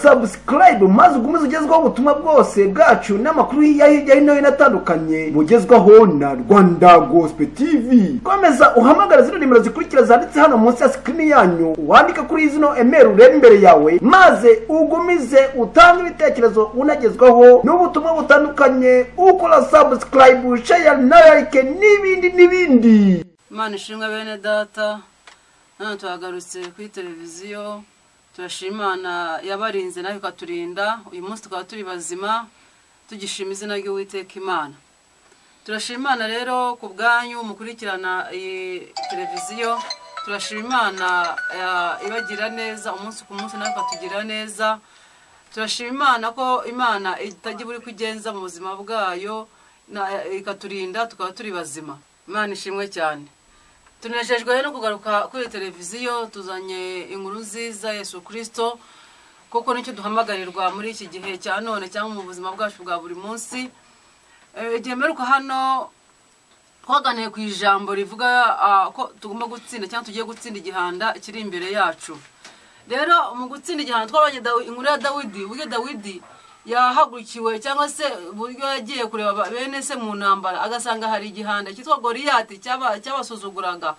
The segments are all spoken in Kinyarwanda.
subscribe maze ugumize ugezwaho ubutumwa bwose bwacu n'amakuru hirya hino atandukanye bugezwaho na Rwanda Gospel TV. Komeza uhamagara zino nimero zikurikira zanditse hano munsi ya screen yanyu, wandika kuri zino email urebe imbere yawe, maze ugumize utanga ibitekerezo unagezwaho n'ubutumwa butandukanye, ukora subscribe, share na like n'ibindi. Imana ishimwe bene data, none tuhagarutse kuri televiziyo. Turashimana yabarinze nayo katurinda, uyu munsi tukaba turi bazima, tugishima izina ry'Uwiteka Imana. Turashimana rero ku bwanyu mukurikirana iyi televiziyo. Turashimana ibagira neza umunsi ku munsi, nayo katugira neza. Turashimana ko Imana itagiye buri kugenza mu buzima bwayo ikaturinda tukaba turi bazima. Imana ishimwe cyane. Tunejejwe no kugaruka kuri televiziyo, tuzanye inkuru nziza Yesu Kristo, koko nicyo duhamagarirwa muri iki gihe cya none cyangwa mu buzima bwacu bwa buri munsi. Igihe mperuka hano twaganiye ku ijambo rivuga ko tugomba gutsinda cyangwa tugiye gutsinda igihanda kiri imbere yacu. Rero mu gutsinda igihanda twabanye inkuru ya Dawidi, uburyo Dawidi yahagukiwe cyangwa se buryo yagiye kureba bene se mu ntambara, agasanga hari igihanda cyitwa Goliyati cyabasuzuguraga.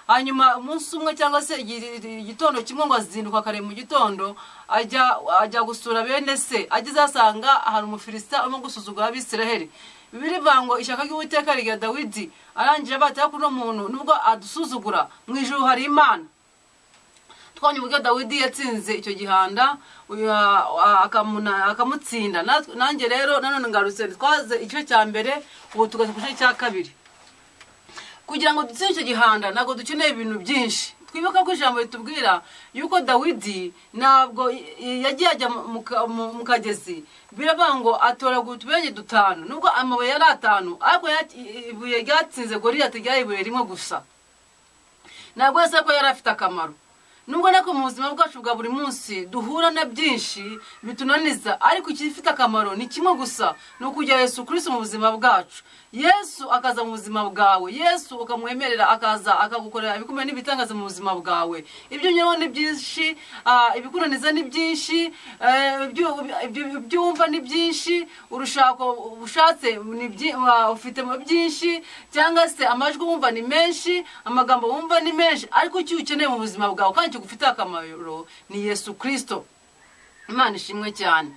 Hanyuma umunsi umwe cyangwa se igitondo kimwe ngo azinduka kare mu gitondo ajya gusura bene se, ageze asanga hari umufilisita urimo gusuzugura Abisiraheli. Bibiri vango ishaka ry'Uwiteka rya Dawidi, arangije bataya kuri umuntu nubwo adusuzugura, mu ijuru hari Imana. Twanye uburyo Dawidi yatsinze icyo gihanda akamutsinda. Nanjye rero nanone ngarutse twaze igice cya mbere, ubu tugaze ku gice cya kabiri. Kugira ngo dutsinde icyo gihanda ntabwo dukeneye ibintu byinshi. Twibuka ko ijambo ritubwira yuko Dawidi ntabwo yagiye ajya mu kagezi, biravuga ngo atoragura utubenge dutanu, nubwo amabuye yari atanu, ariko ibuye ryatsinze Goliyati ryari ibuye rimwe gusa. Ntabwo yasa ko yari afite akamaro. Nubwo nako mu buzima bwacu bwa buri munsi duhura na byinshi bitunaniza, ariko ikifite akamaro ni kimwe gusa, ni ukujya Yesu Kristo mu buzima bwacu. Yesu akaza mu buzima bwawe, Yesu ukamwemerera akaza akagukorera ibikomeye n'ibitangaza mu buzima bwawe. Ibyo nyero ni byinshi, ibikunaniza ni byinshi, ibyumva ni byinshi, urushako ubushatse ufite mu byinshi, cyangwa se amajwi wumva ni menshi, amagambo wumva ni menshi, ariko icyo ukeneye mu buzima bwawe kandi gufite akamaro ni Yesu Kristo. Imana ishimwe cyane.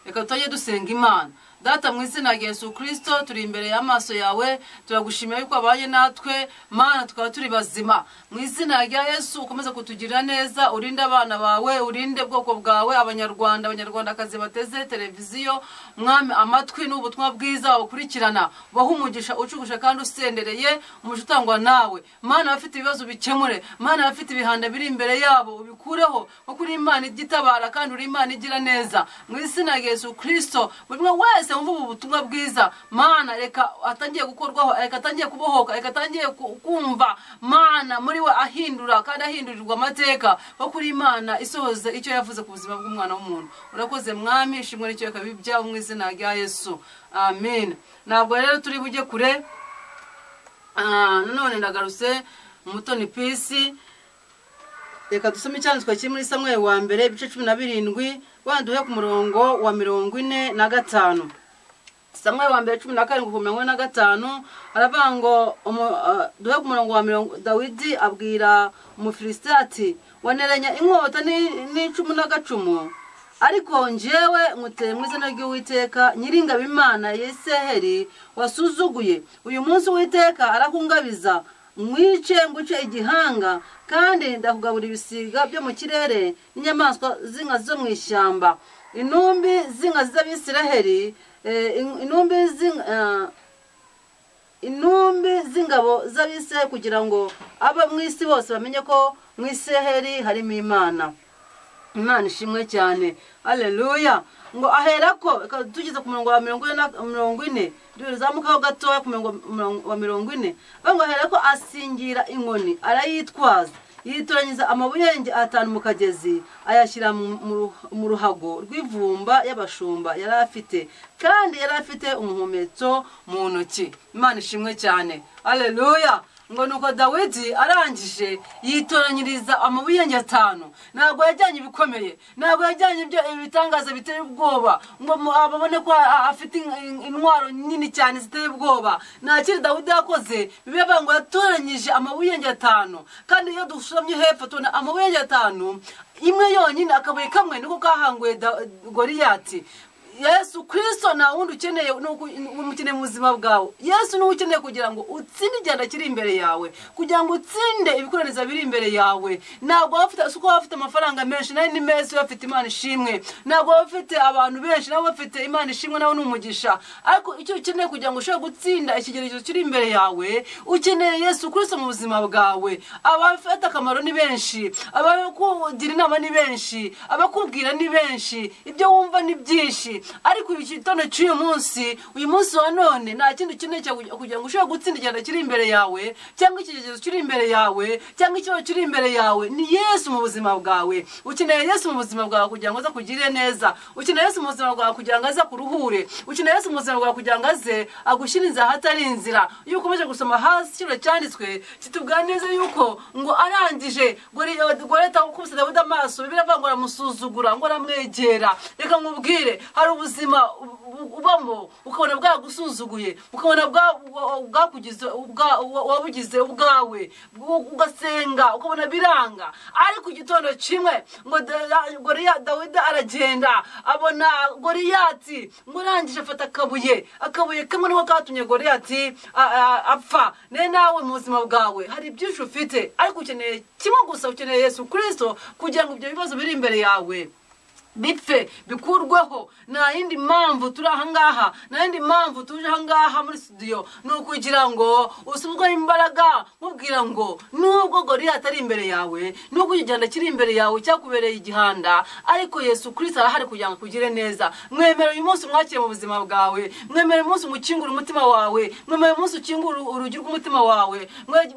Reka tujye dusenga Imana. Data mu izina rya Yesu Kristo, turi imbere y'amaso yawe, turagushimira yuko abaye natwe, Mana tukaba turi bazima. Mu izina rya Yesu ukomeze kutugirira neza, urinde abana bawe, urinde bwoko bwawe, abanyarwandakazi bateze televiziyo, Mwami amatwi n'ubutumwa bwiza babukurikirana, bahumugisha ucugusha kandi usendereye, umuco utangwa nawe. Mana abafite ibibazo bikemure, Mana abafite ibihanda biri imbere yabo ubikureho, kuko uri Imana igitabara kandi uri Imana igira neza. Mu izina rya Yesu Kristo, buri wese umva ubutumwa bwiza, Mana reka atangiye gukorwaho, reka atangiye kubohoka, reka atangiye kumva, Mana muri we ahindura kandi ahindurirwa amateka, kuko uri Imana isohoza icyo yavuze ku buzima bw'umwana w'umuntu. Urakoze Mwami, ishimwe n'icyo kabibya mu izina rya Yesu. Amen. Ntabwo rero turi bujye kure. None ndagarutse Mutoni Peace. Reka dusome cyanditswe kiri muri Samuel wa mbere ibice 17, wanduhe ku murongo wa 45. Samuel wa mbere 17:45 aravuga ngo duhe ku murongo wa 40, Dawidi abwira umufilisitiya ati, waneranya inkota n'icumu n'agacumu, ariko njyewe nkuteye mu izina ry'Uwiteka nyiringabo Imana Yisiraheli wasuzuguye. Uyu munsi Uwiteka arakungabiza, mwice nguce igihanga, kandi ndakugabura ibisiga byo mu kirere n'inyamaswa z'inka zo mu ishyamba, intumbi z'inka z'Abisiraheli, intumbi z'ingabo z'Abisiraheli, kugira ngo aba mu isi bose bamenye ko mu Isiraheli harimo Imana. Imana ishimwe cyane. Haleluya. Ngo aherako tugeze ku murongo wa 40, duzamukaho gatoya ku murongo wa 40, ngo aherako asingira inkoni arayitwaza, yitoranyiza amabuyenge 5 mu kagezi, ayashyira mu ruhago rw'ivumba y'abashumba yari afite, kandi yari afite umuhumetso mu ntoki. Imana ishimwe cyane. Haleluya. ngo nuko Dawidi arangije yitoranyiriza amabuyenge 5 ntabwo yajyanye ibikomeye ntabwo yajyanye ibyo ibitangaza biteye ubwoba ngo ababone ko afite intwaro nini cyane ziteye ubwoba nakiri Dawidi yakoze bibe ngo yatoranyije amabuyenge 5 kandi iyo dusomye hepfo tubona amabuyenge 5 imwe yonyine akabuye kamwe niko kahanguye Goliyati. Yesu Kristo na wundi ukeneye umukene mu buzima bwawe. Yesu ni ukeneye kugira ngo utsinde igenda kiri imbere yawe, kugira ngo utsinde ibikorereza biri imbere yawe. Ntabwo bafite amafaranga menshi nayo ni mezi bafite Imana ishimwe. Ntabwo bafite abantu benshi nabo bafite Imana ishimwe nawe n'umugisha. Ariko icyo ukeneye kugira ngo ushobore gutsinda ikigereranyo kiri imbere yawe, ukeneye Yesu Kristo mu buzima bwawe. Abafite akamaro ni benshi, abakugira inama ni benshi, abakubwira ni benshi, ibyo wumva ni byinshi. Ariko ibitondo cy'uyu munsi wa none nta kindi ukeneye kugira ngo ushobore gutsinda igenda kiri imbere yawe, cyangwa ikigereranyo kiri imbere yawe, cyangwa ikibazo kiri imbere yawe, ni Yesu mu buzima bwawe. Ukeneye Yesu mu buzima bwawe kugira ngo aze kugirire neza. Ukeneye Yesu mu buzima bwawe kugira ngo aze kuruhure. Ukeneye Yesu mu buzima bwawe kugira ngo aze agushyirize ahatari inzira. Iyo ukomeje gusoma hasi kino cyanditswe kitubwira neza yuko ngo arangije Goliyati ukubise Dawidi amaso biravuga ngo aramusuzugura ngo aramwegera. Reka nkubwire hari ubuzima ubamo ukabona bwagusuzuguye, ukabona bwakugize wabugize ubwawe, ugasenga ukabona biranga. Ariko igitondo kimwe ngo Dawidi aragenda abona Goliyati ngo arangije afata akabuye kamwe niko katumye Goliyati apfa. Nawe mu buzima bwawe hari byinshi ufite, ariko ukeneye kimwe gusa, ukeneye Yesu Kristo kugira ngo ibyo bibazo biri imbere yawe bipfe bikurweho. Na yindi mpamvu turi ahangaha, na yindi mpamvu tuje ahangaha muri studio nukugira ngo usubwe imbaraga mubwira ngo nubwo Goliyati ari imbere yawe, nubwo igenda kiri imbere yawe cyakubereye igihanda, ariko Yesu Kristo arahari kugira ngo kugire neza. Mwemere uyu munsi mwakire mu buzima bwawe, mwemere uyu munsi mukingura umutima wawe, mwemere uyu munsi ukingura urugi rw'umutima wawe,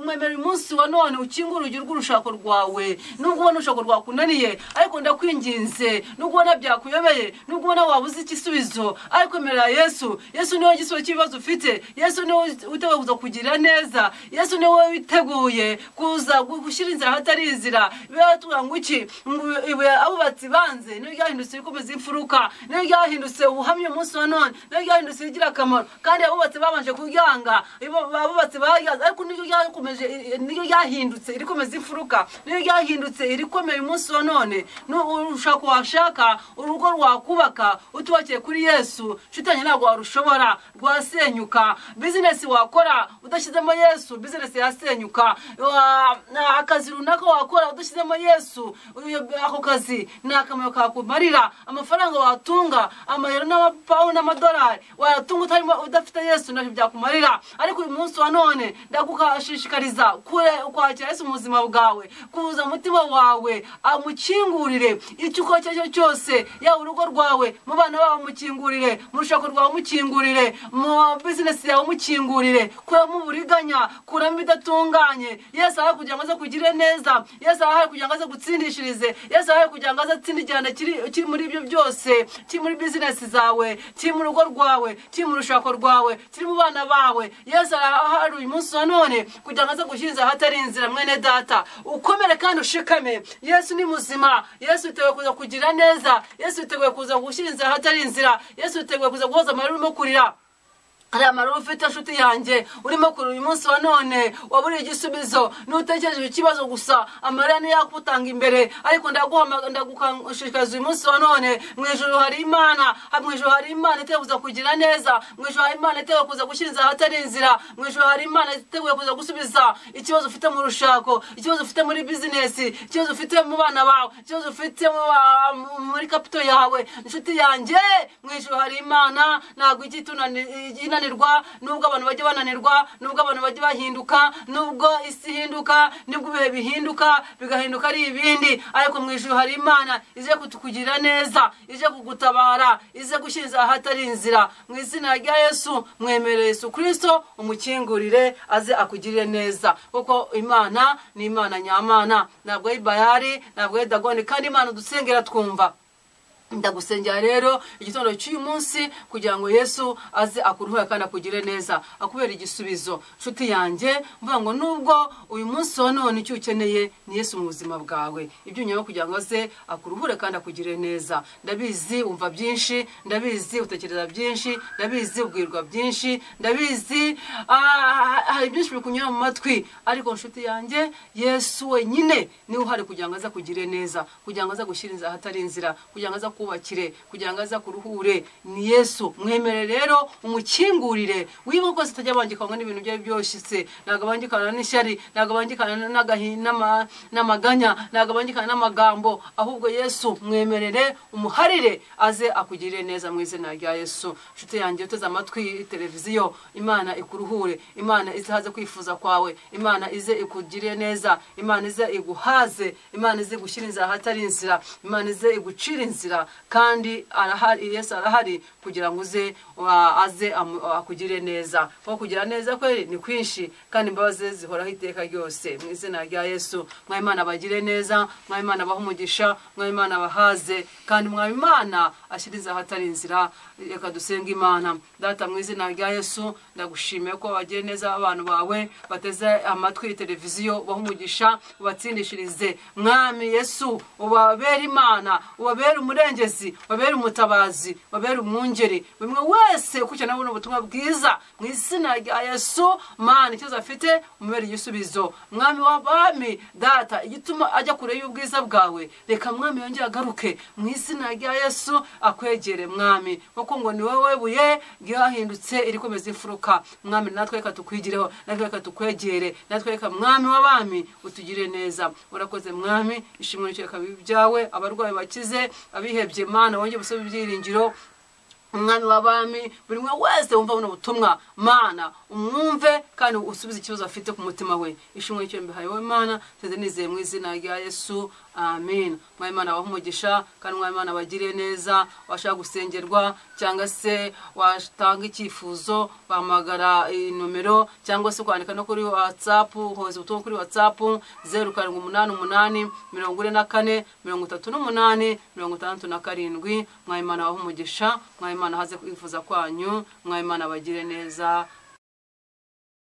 mwemere uyu munsi wa none ukingura urugi rw'urushako rwawe. Nubwo ubona urushako rwakunaniye, ariko ndakwinginze ubona byakuyobeye, nubwo ubona wabuze igisubizo, ariko emerera Yesu. Yesu niwe gisubizo cy'ibibazo ufite. Yesu niwe witeguye kuza kugira neza. Yesu niwe witeguye kuza gushyira inzira hatari inzira. Biratubwira ngo iki? Abubatsi banze niyo ryahindutse ibikomeza imfuruka, niyo ryahindutse ubuhamya umunsi wa none, niyo ryahindutse igira akamaro. Kandi abubatsi babanje kuryanga, abubatsi baryaza, ariko niyo ryahindutse irikomeza imfuruka, niyo ryahindutse irikomeye umunsi wa none. Ushaka washaka urugo rwakubaka utubakiye kuri Yesu, shitanye ntabwo warushobora, rwasenyuka. Business wakora udashyizemo Yesu, business yasenyuka. Akazi runaka wakora udashyizemo Yesu, ako kazi nakamyo kakumarira. Amafaranga watunga, amayero n'amapawundi n'amadolari watunga utarimo udafite Yesu nacyo byakumarira. Ariko uyu munsi wa none ndagukashishikariza kwakira Yesu mu buzima bwawe, kuza umutima wawe amukingurire. Icyo uko cyo cyose, ya urugo rwawe, mu bana bawe mukingurire, mu rushako rwawe mukingurire, mu business yawe mukingurire. Kuramo uburiganya, kuramo bidatunganye. Yesu ari kugira ngo aze kugire neza. Yesu ari kugira ngo aze gutsindishirize. Yesu ari kugira ngo aze atsinde igihanda kiri muri ibyo byose, kiri muri business zawe, kiri mu rugo rwawe, kiri mu rushako rwawe, kiri mu bana bawe. Yesu ari uyu munsi wa none kugira ngo aze gushyiriza ahatari inzira. Mwene data ukomere kandi ushikame. Yesu ni muzima. Yesu yiteguye kuza kugira neza. Yesu yiteguye kuza gushyiriza ahatari inzira. Yesu yiteguye kuza guhoza amarira urimo kurira. Ari amarira ufite inshuti yanjye urimo kurira uyu munsi wa none, waburiye igisubizo, nutekereje ikibazo gusa, amarira ni yakutanga imbere. Ariko ndagushishikariza uyu munsi wa none, mu ijuru hari Imana, mu ijuru hari Imana iteguye kuza kugira neza, mu ijuru hari Imana iteguye kuza gushyiriza ahatari inzira, mu ijuru hari Imana iteguye kuza gusubiza ikibazo ufite mu rushako, ikibazo ufite muri business, ikibazo ufite mu bana bawe, ikibazo ufite muri capital yawe. Inshuti yanjye, mu ijuru hari Imana. Ntabwo inanirwa, nubwo abantu bajya bananirwa, nubwo abantu bajya bahinduka, nubwo isi hinduka, nubwo ibihe bihinduka bigahinduka ari ibindi, ariko mu ijuru hari Imana ije kutukugira neza, ije kugutabara, ije gushyiriza ahatari inzira. Mu izina rya Yesu, mwemere Yesu Kristo umukingurire aze akugirire neza, kuko Imana ni Imana nyamana, ntabwo ari Bayali, ntabwo ari Dagoni. Kandi Imana dusengera twumva. ndagusengera rero igitondo cy'uyu munsi kugira ngo Yesu aze akuruhure kandi akugire neza akubera igisubizo nshuti yanjye mvuga ngo nubwo uyu munsi wa none icyo ukeneye ni Yesu mu buzima bwawe ibyo unyawe kugira ngo aze akuruhure kandi akugire neza ndabizi umva byinshi ndabizi utekereza byinshi ndabizi ubwirwa byinshi ndabizi hari byinshi bikunyura mu matwi ariko nshuti yanjye Yesu wenyine niwe uhari kugira ngo aze akugire neza kugira ngo aze gushyira inzira ahatari inzira kugira ngo aze kubakire kugira ngo aza kuruhure ni Yesu mwemere rero umukingurire wibuka ko zitajya bangikanywa n'ibintu byawe byoshyitse nagabangikana n'ishyari nagabangikana n'amaganya nagabangikana n'amagambo ahubwo Yesu mwemerere umuharire aze akugirire neza mu izina rya Yesu nshuti yanjye uteze amatwi televiziyo Imana ikuruhure Imana izahaze kwifuza kwawe Imana ize ikugirire neza Imana ize iguhaze Imana ize gushyira inzira ahatari inzira Imana ize igucira inzira kandi arahari Yesu arahari kugira ngo aze akugire neza kuko kugira neza kwe ni kwinshi kandi imbabazi zihoraho iteka ryose mu izina rya Yesu mwa Imana bagire neza mwa Imana bahumugisha mwa Imana bahaze kandi mwa Imana ashiriza ahatari inzira reka dusenga Imana data mu izina rya Yesu ndagushimiye ko bagire neza abantu bawe bateze amatwi televiziyo bahumugisha ubatsindishirize mwami Yesu ubabere Imana ubabere umurengezi wabere umutabazi wabere umwungeri bimwe wese kucyana buno butumwa bwiza mu izina rya Yesu Mana icyo afite umubere igisubizo mwami w'abami data igituma ajya kure y'ubwiza bwawe reka mwami yongera agaruke mu izina rya Yesu akwegere mwami kuko ngo ni wowe buye ryahindutse irikomeza imfuruka mwami natwe reka tukwigireho natwe reka tukwegere natwe reka mwami w'abami utugire neza urakoze mwami ishimwe n'icyo byawe abarwayi bakize abihebye Mana wongeye busaba ibyiringiro umwami w'abami buri mwe wese wumva buno butumwa Mana umwumve kandi usubize ikibazo afite ku mutima we ishimwe n'icyo mbihaye wowe Mana teze nizeye mu izina rya Yesu amen mwa Imana bahumugisha kandi mwa Imana bagire neza washaka gusengerwa cyangwa se watanga icyifuzo bahamagara nomero cyangwa se kwandika no kuri WhatsApp hoze ubutumwa kuri WhatsApp 0788 44 38 67 mwa Imana bahumugisha mwa Imana haze kwifuza kwanyu mwa Imana bagire neza